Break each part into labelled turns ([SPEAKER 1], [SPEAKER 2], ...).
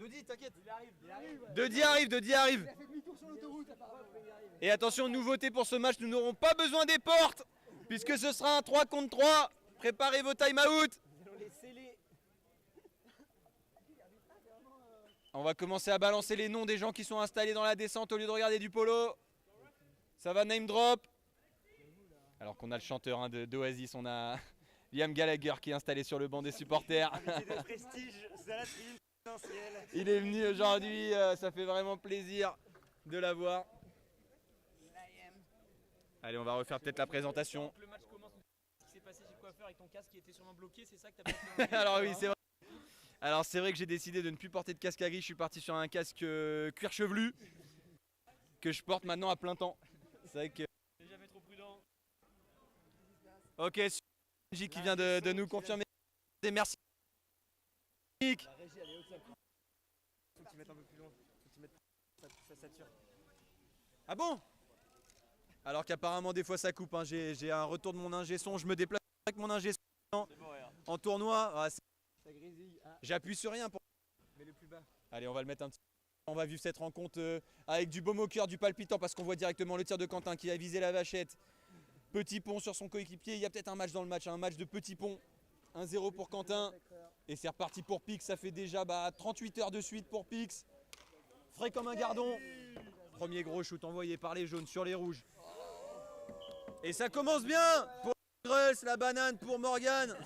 [SPEAKER 1] Dodi, t'inquiète.
[SPEAKER 2] Dodi arrive. Et attention, nouveauté pour ce match, nous n'aurons pas besoin des portes, puisque ce sera un 3 contre 3. Préparez vos time-out. On va commencer à balancer les noms des gens qui sont installés dans la descente au lieu de regarder du polo. Ça va name drop. Alors qu'on a le chanteur d'Oasis, on a Liam Gallagher qui est installé sur le banc des supporters. Il est venu aujourd'hui, ça fait vraiment plaisir de l'avoir. Allez, on va refaire peut-être la présentation.
[SPEAKER 3] Le match commence. Ce qui s'est passé chez le coiffeur avec ton casque qui était sûrement bloqué, c'est ça que t'as pas fait.
[SPEAKER 2] Alors oui, c'est vrai. Alors c'est vrai que j'ai décidé de ne plus porter de casque à gris, je suis parti sur un casque cuir chevelu que je porte maintenant à plein temps. C'est vrai que...
[SPEAKER 3] T'es jamais trop prudent.
[SPEAKER 2] Ok, J qui vient de nous confirmer. Merci.
[SPEAKER 1] La régie, elle est haute, ça. Faut que tu mettes un peu plus loin. Faut que tu mettes... ça sature.
[SPEAKER 2] Ah bon? Alors qu'apparemment des fois ça coupe, hein. J'ai un retour de mon ingé son, je me déplace avec mon ingé son en tournoi. Ah,
[SPEAKER 1] Ça grésille. Ah,
[SPEAKER 2] j'appuie sur rien pour...
[SPEAKER 1] mets le plus bas.
[SPEAKER 2] Allez, on va le mettre un petit peu. On va vivre cette rencontre avec du baume au cœur, du palpitant, parce qu'on voit directement le tir de Quentin qui a visé la vachette. Petit pont sur son coéquipier, il y a peut-être un match dans le match, un match de petit pont. 1-0 pour Quentin. Et c'est reparti pour Pix, ça fait déjà 38 heures de suite pour Pix. Frais comme un gardon. Premier gros shoot envoyé par les jaunes sur les rouges. Et ça commence bien pour Gruss, la banane pour Morgan.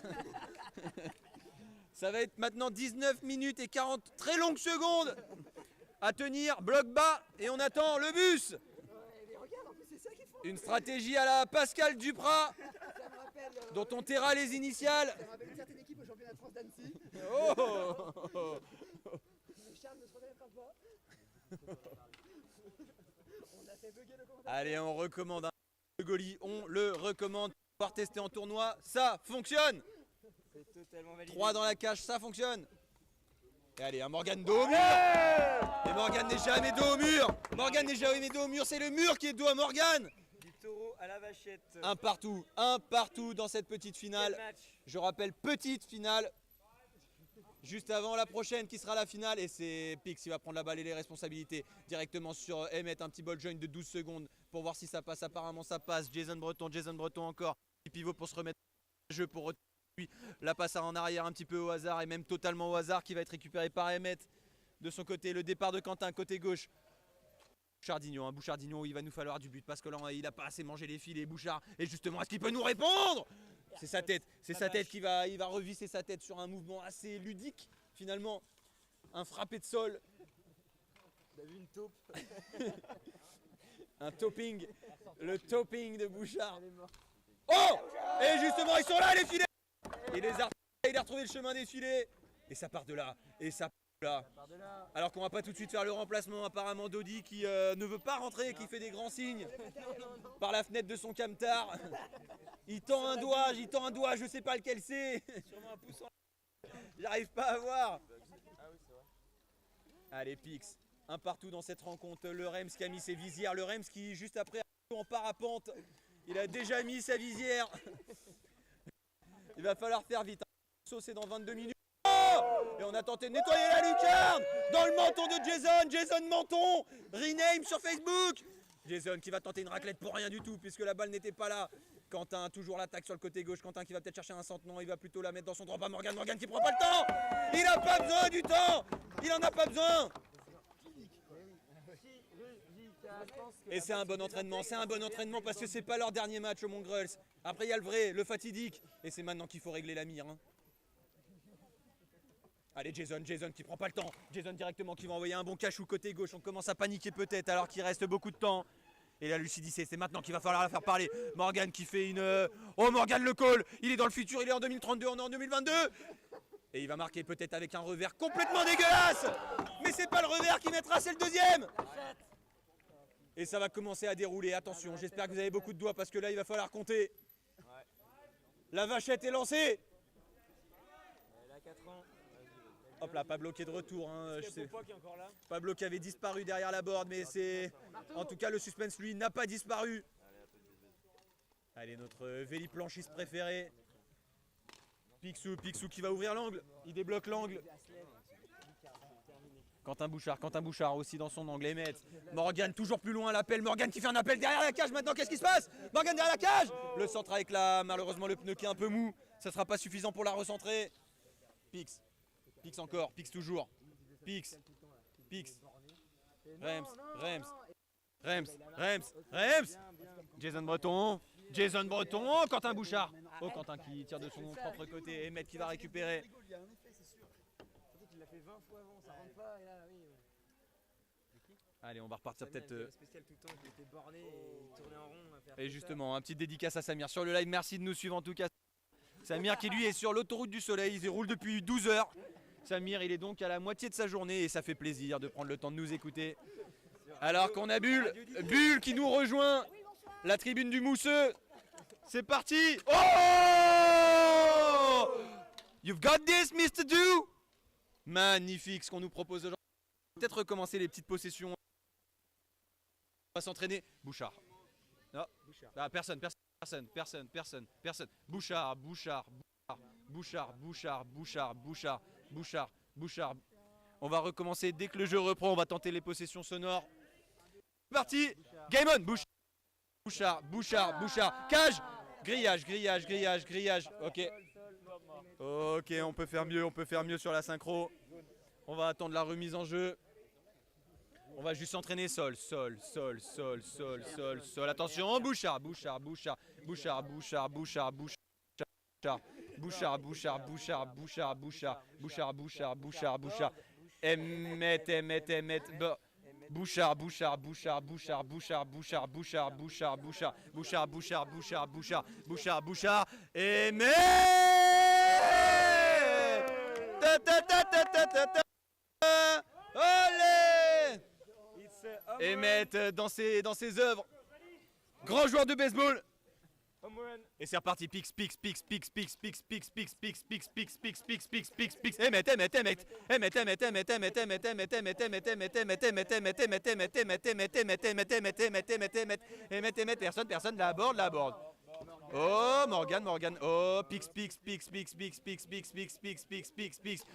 [SPEAKER 2] Ça va être maintenant 19 minutes et 40 très longues secondes à tenir, bloc bas, et on attend le bus. Une stratégie à la Pascal Duprat, dont on taira les initiales.
[SPEAKER 1] Ça me rappelle une certaine équipe au championnat de France d'Annecy.
[SPEAKER 2] Oh
[SPEAKER 1] Charles ne se reconnaîtra pas. On a fait bugger le commentateur.
[SPEAKER 2] Allez, on recommande un Goli, on le recommande. Pouvoir tester en tournoi, ça fonctionne.
[SPEAKER 1] C'est totalement validé.
[SPEAKER 2] 3 dans la cage, ça fonctionne. Et allez, un Morgan dos au mur. Et Morgan n'est jamais dos au mur. Morgan n'est jamais dos au mur, c'est le mur qui est dos à Morgan.
[SPEAKER 1] Du taureau à la vachette.
[SPEAKER 2] Un partout dans cette petite finale.
[SPEAKER 1] Quel match.
[SPEAKER 2] Je rappelle, petite finale. Juste avant la prochaine qui sera la finale. Et c'est Pix qui va prendre la balle et les responsabilités directement sur Emmett. Un petit ball joint de 12 secondes pour voir si ça passe. Apparemment ça passe. Jason Breton encore. Petit pivot pour se remettre au jeu pour puis la passe en arrière un petit peu au hasard et même totalement au hasard qui va être récupéré par Emmett. De son côté, le départ de Quentin côté gauche. Bouchardinho, il va nous falloir du but parce que là il n'a pas assez mangé les filets, Bouchard. Et justement, est-ce qu'il peut nous répondre? C'est sa tête qui va, il va revisser sa tête sur un mouvement assez ludique finalement. Un frappé de sol.
[SPEAKER 1] T'as vu une taupe?
[SPEAKER 2] Un topping, le topping de Bouchard. Oh! Et justement, ils sont là les filets! Il les a, il a retrouvé le chemin des filets. Et ça part de là. Et ça part de là. Alors qu'on va pas tout de suite faire le remplacement. Apparemment Dodi qui ne veut pas rentrer, qui fait des grands signes par la fenêtre de son camtar. Il tend un doigt, je sais pas lequel c'est.
[SPEAKER 3] Sûrement un pouce en...
[SPEAKER 2] J'arrive pas à voir. Allez, Pix. Un partout dans cette rencontre. Le Rems qui a mis ses visières. Le Rems qui, juste après, en parapente, il a déjà mis sa visière. Il va falloir faire vite. C'est dans 22 minutes. Oh! Et on a tenté de nettoyer la lucarne dans le menton de Jason. Jason Menton. Rename sur Facebook. Jason qui va tenter une raclette pour rien du tout puisque la balle n'était pas là. Quentin, toujours l'attaque sur le côté gauche. Quentin qui va peut-être chercher un centre. Non, il va plutôt la mettre dans son droit. Pas Morgan. Morgan qui prend pas le temps. Il n'a pas besoin du temps. Il en a pas besoin. Et c'est un bon entraînement. C'est un bon entraînement parce que c'est pas leur dernier match au Mongrels. Après, il y a le vrai, le fatidique. Et c'est maintenant qu'il faut régler la mire. Hein. Allez, Jason qui prend pas le temps. Jason directement qui va envoyer un bon cachou côté gauche. On commence à paniquer peut-être alors qu'il reste beaucoup de temps. Et la lucidité, c'est maintenant qu'il va falloir la faire parler. Morgan qui fait une... Oh, Morgan le call. Il est dans le futur, il est en 2032, on est en 2022. Et il va marquer peut-être avec un revers complètement dégueulasse. Mais c'est pas le revers qui mettra, c'est le deuxième. Et ça va commencer à dérouler. Attention, j'espère que vous avez beaucoup de doigts parce que là, il va falloir compter. La vachette est lancée.
[SPEAKER 1] Elle a 4 ans.
[SPEAKER 2] Hop là, pas bloqué de retour. Hein, je sais.
[SPEAKER 3] Qui est encore là.
[SPEAKER 2] Pablo qui avait disparu derrière la board, mais c'est... En tout cas, le suspense, lui, n'a pas disparu. Allez, notre véliplanchiste préféré. Pixou qui va ouvrir l'angle. Il débloque l'angle. Quentin Bouchard aussi dans son angle. Emmett. Morgan toujours plus loin, l'appel. Morgan qui fait un appel derrière la cage maintenant. Qu'est-ce qui se passe? Morgan derrière la cage. Le centre avec malheureusement le pneu qui est un peu mou. Ça sera pas suffisant pour la recentrer. Pix. Pix encore. Pix toujours. Pix. Pix. Rems. Jason Breton. Quentin Bouchard. Oh, Quentin qui tire de son propre côté. Emmett qui va récupérer.
[SPEAKER 1] Il l'a fait 20 fois avant, ça rentre pas. Et là, oui.
[SPEAKER 2] Allez, on va repartir peut-être.
[SPEAKER 1] Spécial tout le temps, il était borné et il tournait en rond. À faire
[SPEAKER 2] Et
[SPEAKER 1] tout
[SPEAKER 2] justement, un petit dédicace à Samir sur le live. Merci de nous suivre en tout cas. Samir qui lui est sur l'autoroute du soleil. Il roule depuis 12 heures. Samir, il est donc à la moitié de sa journée et ça fait plaisir de prendre le temps de nous écouter. Alors qu'on a Bull qui nous rejoint. La tribune du Mousseux. C'est parti. Oh! You've got this, Mr. Do. Magnifique ce qu'on nous propose aujourd'hui. Peut-être recommencer les petites possessions. On va s'entraîner. Bouchard. Non. Ah, personne. Bouchard. On va recommencer dès que le jeu reprend. On va tenter les possessions sonores. C'est parti. Game on. Bouchard. Cage. Grillage. Ok, on peut faire mieux sur la synchro. On va attendre la remise en jeu. On va juste s'entraîner sol. Attention, Bouchard. Emmett. Bouchard. Emmett. Olé! Emmett dans ses œuvres. Grand joueur de baseball. Et c'est reparti. Pix. Emmett. Personne. La aborde. Oh, Morgan. Oh, Pix.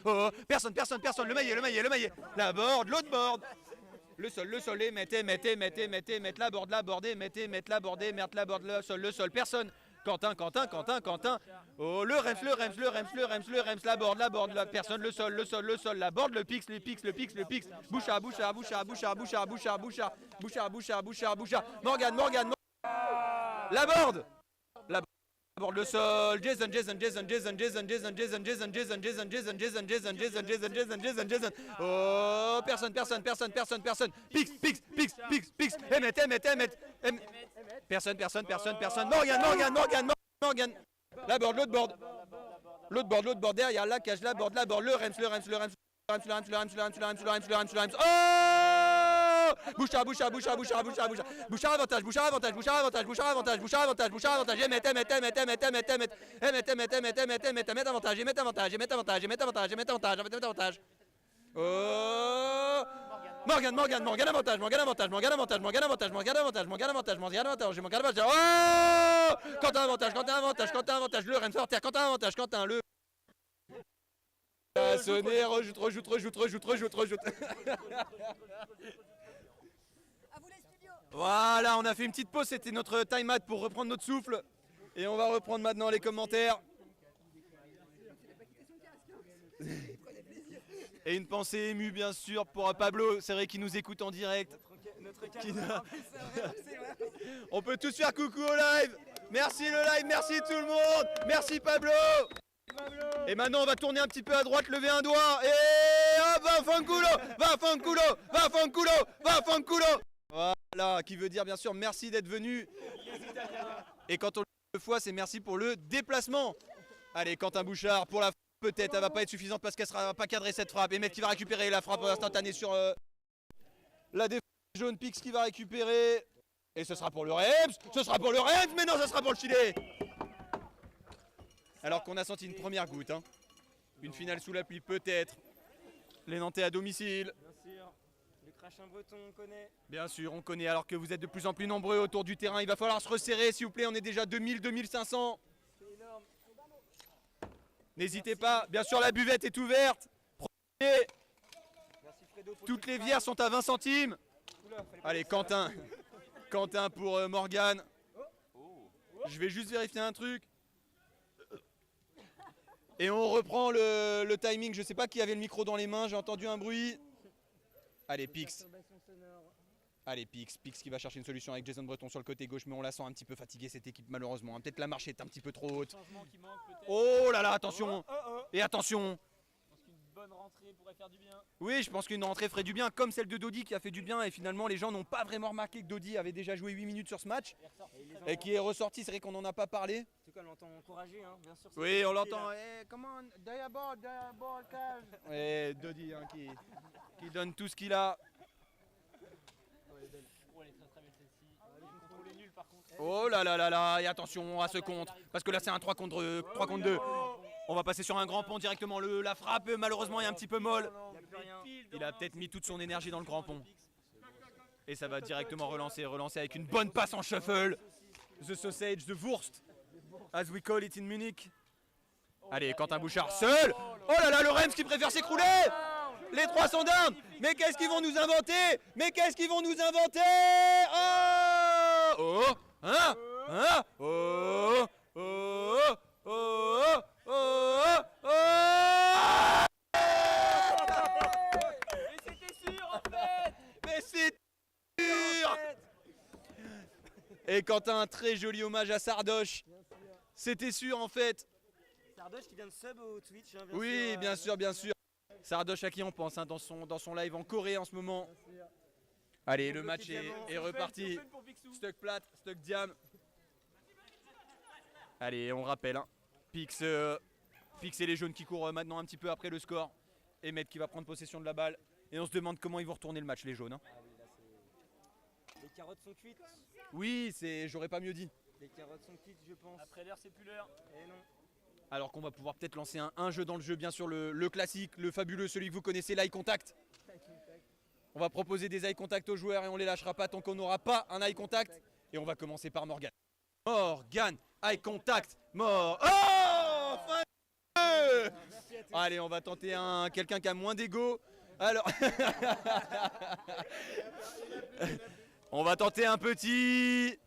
[SPEAKER 2] Oh, personne. Le maillet. La board, l'autre board. Le sol, Emmett, la board, Emmett, la board, le sol, personne. Quentin. Oh, le rems, la board, la personne, le sol, la board, le pix. Bouchard. Morgan. La board, le sol. Jason. Oh, personne. Pix. Emmett. Personne. Morgan. La board, l'autre board derrière la cage, la board, le rems. Oh! Bouchard, avantage. Emmett, avantage. Oh! Morgan, avantage. Oh! Quentin, avantage. Le rems sortir. Quentin, avantage. Le. Sonné, rejoute. Voilà, on a fait une petite pause, c'était notre time-out pour reprendre notre souffle. Et on va reprendre maintenant les commentaires. Et une pensée émue bien sûr pour Pablo, c'est vrai qu'il nous écoute en direct. On peut tous faire coucou au live. Merci le live, merci tout le monde. Merci Pablo. Et maintenant on va tourner un petit peu à droite, lever un doigt. Et hop, va fanculo. Voilà, qui veut dire bien sûr merci d'être venu. Et quand on le fois, c'est merci pour le déplacement. Allez, Quentin Bouchard pour la frappe, peut-être, elle va pas être suffisante parce qu'elle sera pas cadrée cette frappe. Emmett qui va récupérer la frappe instantanée sur la défense jaune. Pix qui va récupérer. Et ce sera pour le Rems. Mais non, ce sera pour le Chili. Alors qu'on a senti une première goutte. Hein. Une finale sous la pluie, peut-être. Les Nantais à domicile.
[SPEAKER 1] Bien sûr. Le crachin breton, on connaît.
[SPEAKER 2] Bien sûr, on connaît. Alors que vous êtes de plus en plus nombreux autour du terrain, il va falloir se resserrer, s'il vous plaît. On est déjà 2500.
[SPEAKER 1] C'est énorme.
[SPEAKER 2] N'hésitez pas. Bien sûr, la buvette est ouverte. Prenez.
[SPEAKER 1] Merci Fredo.
[SPEAKER 2] Toutes les bières sont à 20 centimes. Allez, Quentin. Quentin pour Morgane. Je vais juste vérifier un truc. Et on reprend le timing. Je sais pas qui avait le micro dans les mains. J'ai entendu un bruit. Allez, Pix. Allez, Pix qui va chercher une solution avec Jason Breton sur le côté gauche. Mais on la sent un petit peu fatiguée cette équipe malheureusement. Peut-être la marche est un petit peu trop haute. Oh là là, attention. Et attention.
[SPEAKER 3] Bonne rentrée pourrait faire du bien.
[SPEAKER 2] Oui, je pense qu'une rentrée ferait du bien, comme celle de Dodi qui a fait du bien. Et finalement, les gens n'ont pas vraiment remarqué que Dodi avait déjà joué 8 minutes sur ce match. Et qui est ressorti, c'est vrai qu'on n'en a pas parlé.
[SPEAKER 1] En tout cas, on l'entend encourager, hein, bien sûr.
[SPEAKER 2] Oui, on l'entend. Eh, come on, Diabol, Cage. Ouais, Dodi hein, qui donne tout ce qu'il a.
[SPEAKER 3] Oh, elle est très très belle celle-ci. Le contrôle est nul par contre.
[SPEAKER 2] Oh là là là là, et attention à ce contre. Parce que là, c'est un 3 contre 2. On va passer sur un grand pont directement. La frappe, malheureusement, est un petit peu molle. Il a peut-être mis toute son énergie dans le grand pont. Et ça va directement relancer avec une bonne passe en shuffle. The sausage, the Wurst, as we call it in Munich. Allez, Quentin Bouchard seul. Oh là là, le Reims qui préfère s'écrouler. Les trois sont down. Mais qu'est-ce qu'ils vont nous inventer? Oh, oh, hein, hein, oh, oh, oh, oh, oh, oh.
[SPEAKER 3] Mais c'était sûr en fait.
[SPEAKER 2] Mais c'est dur. Et Quentin, un très joli hommage à Sardoche. C'était sûr en fait.
[SPEAKER 1] Sardoche qui vient de sub au Twitch. Hein,
[SPEAKER 2] Oui, bien sûr, bien sûr. Sardoche à qui on pense hein, dans son live en Corée en ce moment. Allez, le match est reparti. Stuck plate, stuck diam. Allez, on rappelle. Hein. Pix et les jaunes qui courent maintenant un petit peu après le score. Emmett qui va prendre possession de la balle. Et on se demande comment ils vont retourner le match, les jaunes. Hein.
[SPEAKER 1] Les carottes sont cuites.
[SPEAKER 2] Oui, j'aurais pas mieux dit.
[SPEAKER 1] Les carottes sont cuites, je pense.
[SPEAKER 3] Après l'heure, c'est plus l'heure.
[SPEAKER 1] Et non.
[SPEAKER 2] Alors qu'on va pouvoir peut-être lancer un jeu dans le jeu, bien sûr, le classique, le fabuleux, celui que vous connaissez, l'eye contact. On va proposer des eye contact aux joueurs et on les lâchera pas tant qu'on n'aura pas un eye contact. Et on va commencer par Morgane. Morgane, eye contact, Oh, fin de... Allez, on va tenter quelqu'un qui a moins d'ego. Alors, on va tenter un petit...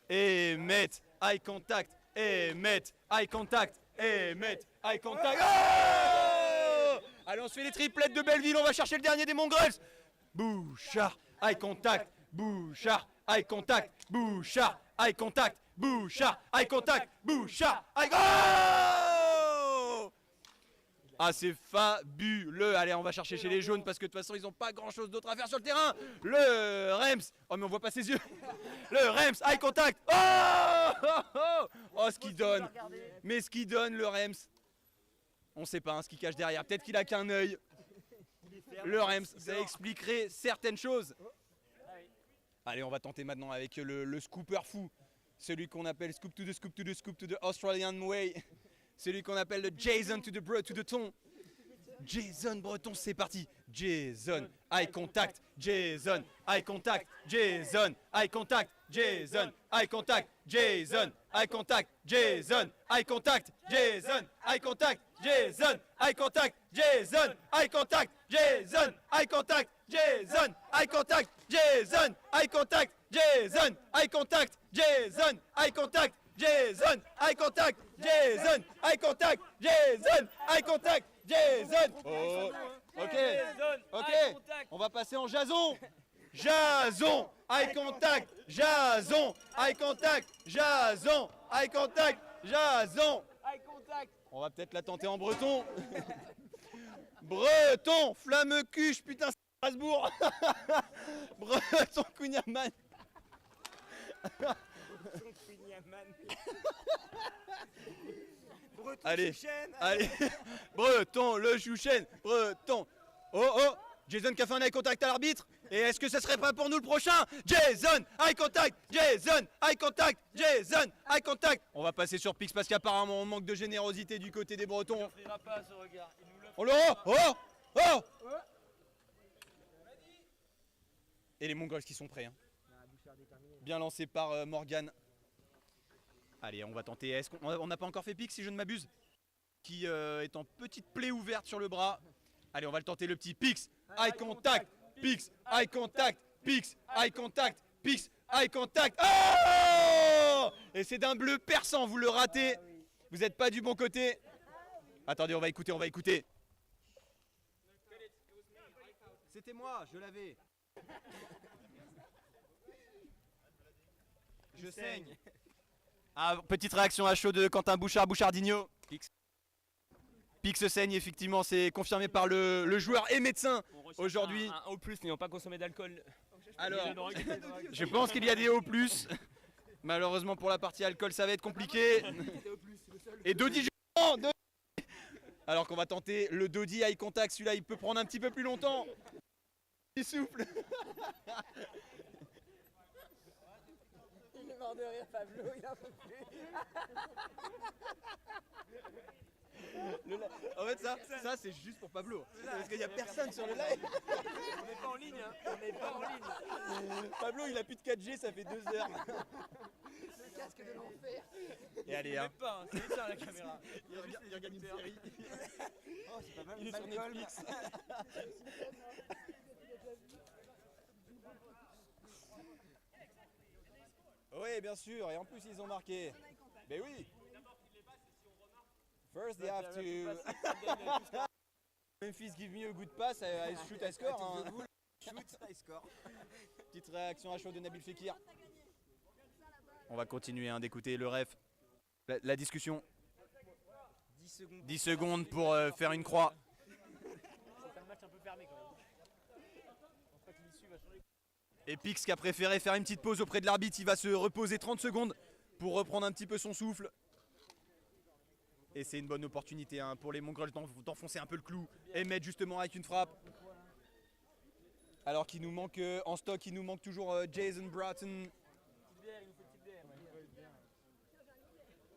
[SPEAKER 2] Emmett, eye contact, Emmett, eye contact, Emmett, eye contact. Oh! Allez, on se fait les triplettes de Belleville, on va chercher le dernier des Mongrels. Bouchard, eye contact, Bouchard, eye contact, Bouchard, eye contact, Bouchard, eye contact, Bouchard, eye contact. Ah, c'est fabuleux. Allez, on va chercher chez les jaunes parce que de toute façon, ils n'ont pas grand-chose d'autre à faire sur le terrain. Le Reims. Oh, mais on voit pas ses yeux. Le Reims, eye contact. Oh, ce qu'il donne. Mais ce qu'il donne, le Reims. On sait pas hein, ce qu'il cache derrière. Peut-être qu'il a qu'un œil. Le Reims, ça expliquerait certaines choses. Allez, on va tenter maintenant avec le scooper fou. Celui qu'on appelle scoop to the Australian way. Celui qu'on appelle le Jason to the ton. Jason Breton, c'est parti. Jason, eye contact. Jason, eye contact. Jason, eye contact. Jason, eye contact. Jason, eye contact. Jason, eye contact. Jason, eye contact. Jason, eye contact. Jason, eye contact. Jason, eye contact. Jason, eye contact. Jason, eye contact. Jason, eye contact. Jason, eye contact. Jason, eye contact. Jason, eye contact. Jason, eye contact. Jason. Oh, ok, ok. On va passer en Jason. Jason, eye contact. Jason, eye contact. Jason, eye contact. Jason.
[SPEAKER 3] Eye contact.
[SPEAKER 2] On va peut-être la tenter en breton. Breton, flamme cuche, putain, c'est Strasbourg. Breton, Cunyaman.
[SPEAKER 1] Breton,
[SPEAKER 2] Allez,
[SPEAKER 1] Chouchen,
[SPEAKER 2] allez. Breton, le chouchen. Breton. Oh, oh. Jason qui a fait un eye contact à l'arbitre. Et est-ce que ce serait pas pour nous le prochain? Jason, eye contact. Jason, eye contact. Jason, eye contact. On va passer sur Pix parce qu'apparemment on manque de générosité du côté des Bretons.
[SPEAKER 3] Il n'offrira pas ce regard. Il nous l'offre.
[SPEAKER 2] Oh là, oh, oh. Et les Mongols qui sont prêts. Hein. Bien lancé par Morgane. Allez, on va tenter. Est-ce qu'on n'a pas encore fait Pix si je ne m'abuse? Qui est en petite plaie ouverte sur le bras. Allez, on va le tenter le petit Pix. eye contact, Pix, eye contact, Pix, eye contact, Pix, eye contact. Oh! Et c'est d'un bleu perçant, vous le ratez. Vous n'êtes pas du bon côté. Attendez, on va écouter. C'était moi, je l'avais. Je saigne. Ah, petite réaction à chaud de Quentin Bouchardinho. Pix saigne, effectivement, c'est confirmé par le joueur et médecin aujourd'hui.
[SPEAKER 3] Un O+, n'ayant pas consommé d'alcool.
[SPEAKER 2] Alors, je pense qu'il y a des O+. Malheureusement pour la partie alcool, ça va être compliqué. Et Dodi, alors qu'on va tenter le Dodi eye contact. Celui-là, il peut prendre un petit peu plus longtemps. Il souffle.
[SPEAKER 4] Il est mort de rire, Pablo, il en peut plus.
[SPEAKER 2] En fait, ça c'est juste pour Pablo. Parce qu'il n'y a personne sur le live.
[SPEAKER 3] On n'est pas en ligne, hein. On n'est pas en ligne.
[SPEAKER 2] Pablo, il a plus de 4G, ça fait 2 heures.
[SPEAKER 4] Le casque de l'enfer.
[SPEAKER 2] Et allez, hein.
[SPEAKER 3] Même pas, hein. C'est éteint la caméra.
[SPEAKER 2] Il regarde une série.
[SPEAKER 1] Oh, c'est pas mal.
[SPEAKER 2] Il est sur Netflix. Oui, bien sûr, et en plus ils ont marqué. Ben oui. First they have to. Memphis give me a good pass, I shoot, I score. Hein.
[SPEAKER 1] Shoot, I score.
[SPEAKER 2] Petite réaction à chaud de Nabil Fekir. On va continuer d'écouter le ref. La discussion.
[SPEAKER 1] 10 secondes.
[SPEAKER 2] 10 secondes pour faire une croix.
[SPEAKER 3] C'est un match un peu fermé quand même. Je pense pas que l'issue va changer.
[SPEAKER 2] Et Pix qui a préféré faire une petite pause auprès de l'arbitre, il va se reposer 30 secondes pour reprendre un petit peu son souffle. Et c'est une bonne opportunité pour les Mongols d'enfoncer un peu le clou et mettre justement avec une frappe. Alors qu'il nous manque en stock, il nous manque toujours Jason Bratton.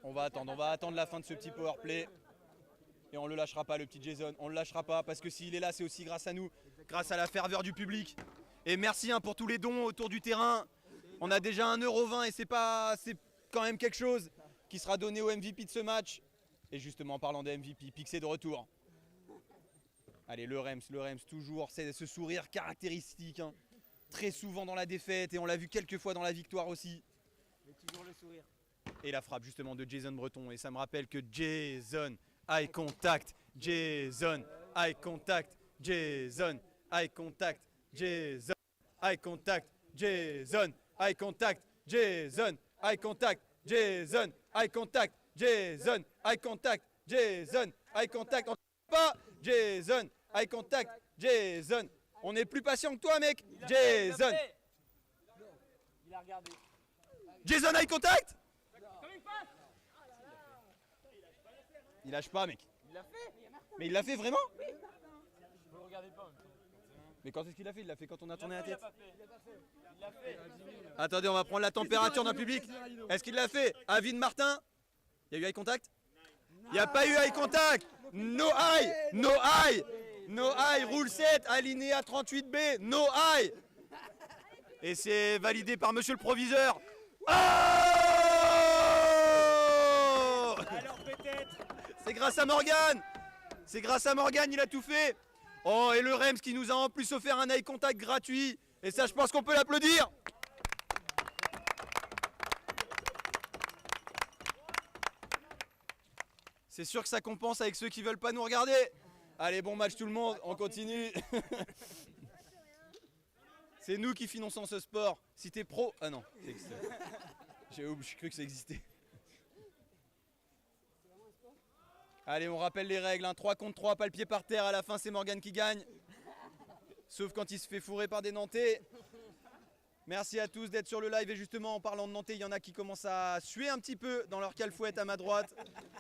[SPEAKER 2] On va attendre la fin de ce petit powerplay. Et on le lâchera pas, le petit Jason. On le lâchera pas parce que s'il est là, c'est aussi grâce à nous, grâce à la ferveur du public. Et merci pour tous les dons autour du terrain. On a déjà 1,20 € et c'est quand même quelque chose qui sera donné au MVP de ce match. Et justement, en parlant de MVP, Pix est de retour. Allez, le Rems, toujours, c'est ce sourire caractéristique. Hein. Très souvent dans la défaite et on l'a vu quelques fois dans la victoire aussi.
[SPEAKER 1] Mais toujours le sourire.
[SPEAKER 2] Et la frappe justement de Jason Breton. Et ça me rappelle que Jason, eye contact, Jason, eye contact, Jason, eye contact, Jason, eye contact, Jason, eye contact, Jason, eye contact, Jason, eye contact, Jason, eye contact, Jason, eye contact. On pas, Jason, eye contact, Jason. On est plus patient que toi, mec. Jason.
[SPEAKER 3] Il a regardé.
[SPEAKER 2] Jason, eye contact. Il lâche pas, mec.
[SPEAKER 3] Il l'a fait.
[SPEAKER 2] Mais il l'a fait vraiment?
[SPEAKER 3] Vous le regardez pas en même temps.
[SPEAKER 2] Mais quand est-ce qu'il l'a fait? Il l'a fait quand on a tourné la
[SPEAKER 3] Il l'a
[SPEAKER 2] tête.
[SPEAKER 3] pas fait. Il l'a fait.
[SPEAKER 2] Attendez, on va prendre la température d'un public. Est-ce qu'il l'a fait? Avis de Martin? Il y a eu eye contact? Il n'y a pas eu eye contact. No eye. No eye. No eye. Rule 7, alinéa 38B. No eye. Et c'est validé par monsieur le proviseur. Oh!
[SPEAKER 3] Alors peut-être.
[SPEAKER 2] C'est grâce à Morgan. C'est grâce à Morgan, il a tout fait. Oh, et le Rems qui nous a en plus offert un eye contact gratuit. Et ça, je pense qu'on peut l'applaudir. C'est sûr que ça compense avec ceux qui veulent pas nous regarder. Allez, bon match tout le monde, on continue. C'est nous qui finançons ce sport. Si t'es pro... Ah non, j'ai cru que ça existait. Allez, on rappelle les règles. 3 contre 3, pas le pied par terre. À la fin, c'est Morgan qui gagne. Sauf quand il se fait fourrer par des Nantais. Merci à tous d'être sur le live. Et justement, en parlant de Nantais, il y en a qui commencent à suer un petit peu dans leur calfouette à ma droite.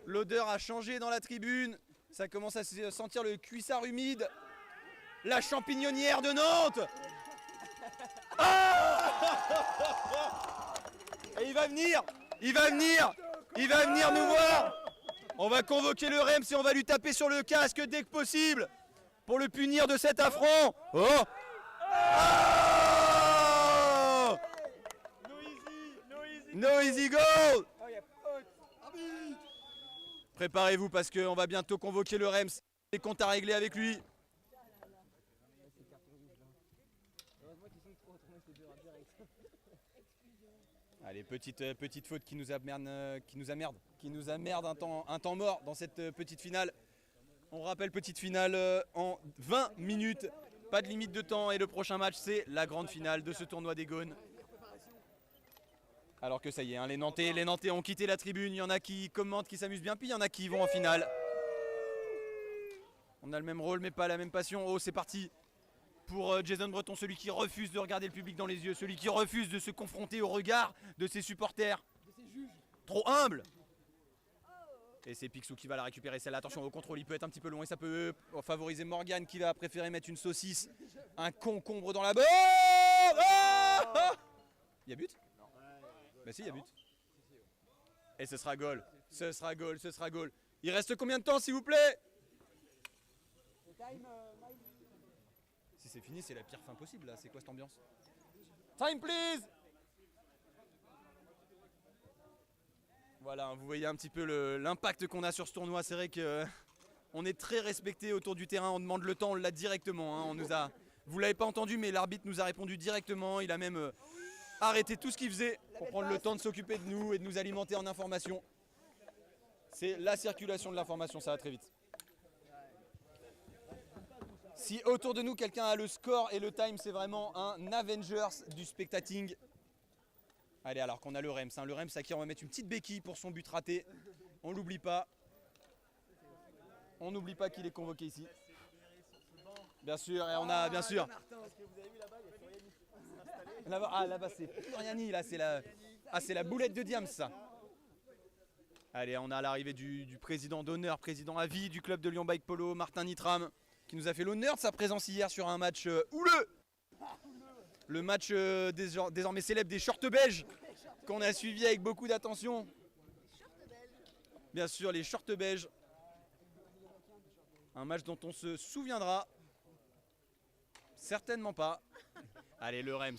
[SPEAKER 2] L'odeur a changé dans la tribune. Ça commence à se sentir le cuissard humide. La champignonnière de Nantes. Ah! Et il va venir nous voir. On va convoquer le Rems et on va lui taper sur le casque dès que possible pour le punir de cet affront. Oh! Oh! No easy goal. Préparez-vous parce qu'on va bientôt convoquer le Rems. Les comptes à régler avec lui. Allez, petite faute qui nous emmerde un temps mort dans cette petite finale. On rappelle, petite finale en 20 minutes, pas de limite de temps, et le prochain match c'est la grande finale de ce tournoi des Gaunes. Alors que ça y est, hein, les Nantais ont quitté la tribune, il y en a qui commentent, qui s'amusent bien, puis il y en a qui vont en finale. On a le même rôle mais pas la même passion. Oh, c'est parti pour Jason Breton, celui qui refuse de regarder le public dans les yeux, celui qui refuse de se confronter au regard de ses supporters. Trop humble. Et c'est Picsou qui va la récupérer celle-là. Attention au contrôle, il peut être un petit peu long et ça peut favoriser Morgan qui va préférer mettre une saucisse, un concombre dans la botte. Oh, il y a but? Bah si, il y a but. Et ce sera goal. Ce sera goal, ce sera goal. Il reste combien de temps s'il vous plaît? Si c'est fini, c'est la pire fin possible là. C'est quoi cette ambiance? Time please. Voilà, vous voyez un petit peu l'impact qu'on a sur ce tournoi. C'est vrai qu'on est très respecté autour du terrain. On demande le temps, on l'a directement. Hein. Vous l'avez pas entendu, mais l'arbitre nous a répondu directement. Il a même arrêté tout ce qu'il faisait pour prendre le temps de s'occuper de nous et de nous alimenter en information. C'est la circulation de l'information, ça va très vite. Si autour de nous quelqu'un a le score et le time, c'est vraiment un Avengers du spectating. Allez, alors qu'on a le Rems, hein. Le Rems à qui on va mettre une petite béquille pour son but raté. On l'oublie pas. On n'oublie pas qu'il est convoqué ici. Bien sûr, et on a bien sûr. Là-bas c'est Floriani, là c'est la boulette de Diams ça. Allez, on a l'arrivée du président d'honneur, président à vie du club de Lyon Bike Polo, Martin Nitram, qui nous a fait l'honneur de sa présence hier sur un match houleux. Le match désormais célèbre des shorts beiges qu'on a suivi avec beaucoup d'attention. Bien sûr, les shorts beiges. Un match dont on se souviendra. Certainement pas. Allez, le Rems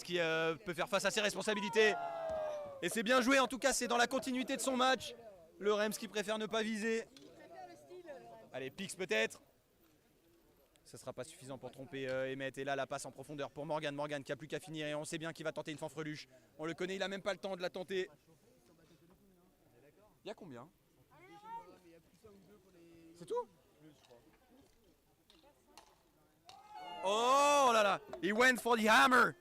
[SPEAKER 2] qui peut faire face à ses responsabilités. Et c'est bien joué, en tout cas c'est dans la continuité de son match. Le Rems qui préfère ne pas viser. Allez, Pix peut-être. Ça ne sera pas suffisant pour tromper Emmett. Et là, la passe en profondeur pour Morgan. Morgan qui a plus qu'à finir et on sait bien qu'il va tenter une fanfreluche. On le connaît, il n'a même pas le temps de la tenter. Il y a combien? C'est tout? Oh là là! He went for the hammer!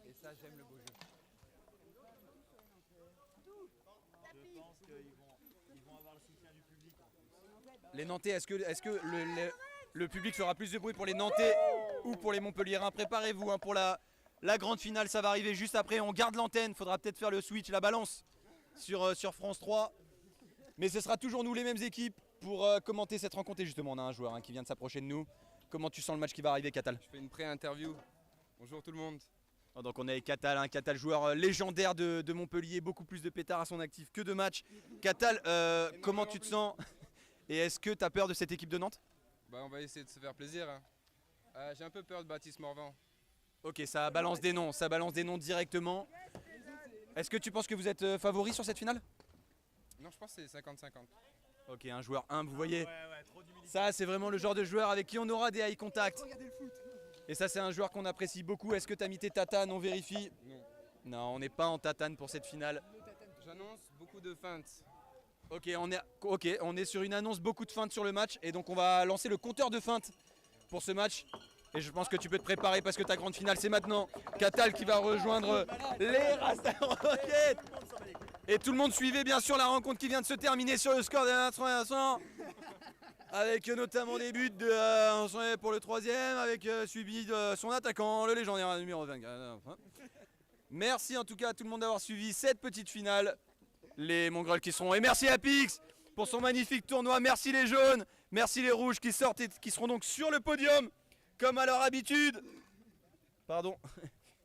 [SPEAKER 2] Et ça, j'aime le beau jeu. Je pense qu'ils vont avoir le soutien du public. Les Nantais, est-ce que le public fera plus de bruit pour les Nantais ou pour les Montpelliérains? Préparez-vous hein, pour la grande finale, ça va arriver juste après. On garde l'antenne, faudra peut-être faire le switch, la balance sur France 3. Mais ce sera toujours nous les mêmes équipes pour commenter cette rencontre. Et justement, on a un joueur hein, qui vient de s'approcher de nous. Comment tu sens le match qui va arriver, Catal?
[SPEAKER 5] Je fais une pré-interview. Bonjour tout le monde.
[SPEAKER 2] Donc on est avec Catal, hein, Catal joueur légendaire de Montpellier, beaucoup plus de pétards à son actif que de matchs. Catal, comment tu te sens? Et est-ce que tu as peur de cette équipe de Nantes?
[SPEAKER 5] Bah, on va essayer de se faire plaisir. Hein. J'ai un peu peur de Baptiste Morvan.
[SPEAKER 2] Ok, ça balance des noms directement. Est-ce que tu penses que vous êtes favori sur cette finale?
[SPEAKER 5] Non, je pense que c'est 50-50.
[SPEAKER 2] Ok, un joueur humble, vous voyez. Ça, c'est vraiment le genre de joueur avec qui on aura des eye contact. Et ça, c'est un joueur qu'on apprécie beaucoup. Est-ce que tu as mis tes tatanes? On vérifie.
[SPEAKER 5] Non.
[SPEAKER 2] Non, on n'est pas en tatane pour cette finale.
[SPEAKER 5] J'annonce beaucoup de feintes.
[SPEAKER 2] Ok, on est sur une annonce, beaucoup de feintes sur le match. Et donc on va lancer le compteur de feintes pour ce match. Et je pense que tu peux te préparer parce que ta grande finale c'est maintenant. Catal qui va rejoindre les Rasta Rockets. Et tout le monde suivait bien sûr la rencontre qui vient de se terminer sur le score de 1-3. Avec notamment des buts pour le troisième, avec suivi de son attaquant, le légendaire numéro 24. Merci en tout cas à tout le monde d'avoir suivi cette petite finale. Les Mongols qui seront. Et merci à Pix pour son magnifique tournoi. Merci les jaunes, merci les rouges qui sortent et qui seront donc sur le podium, comme à leur habitude. Pardon.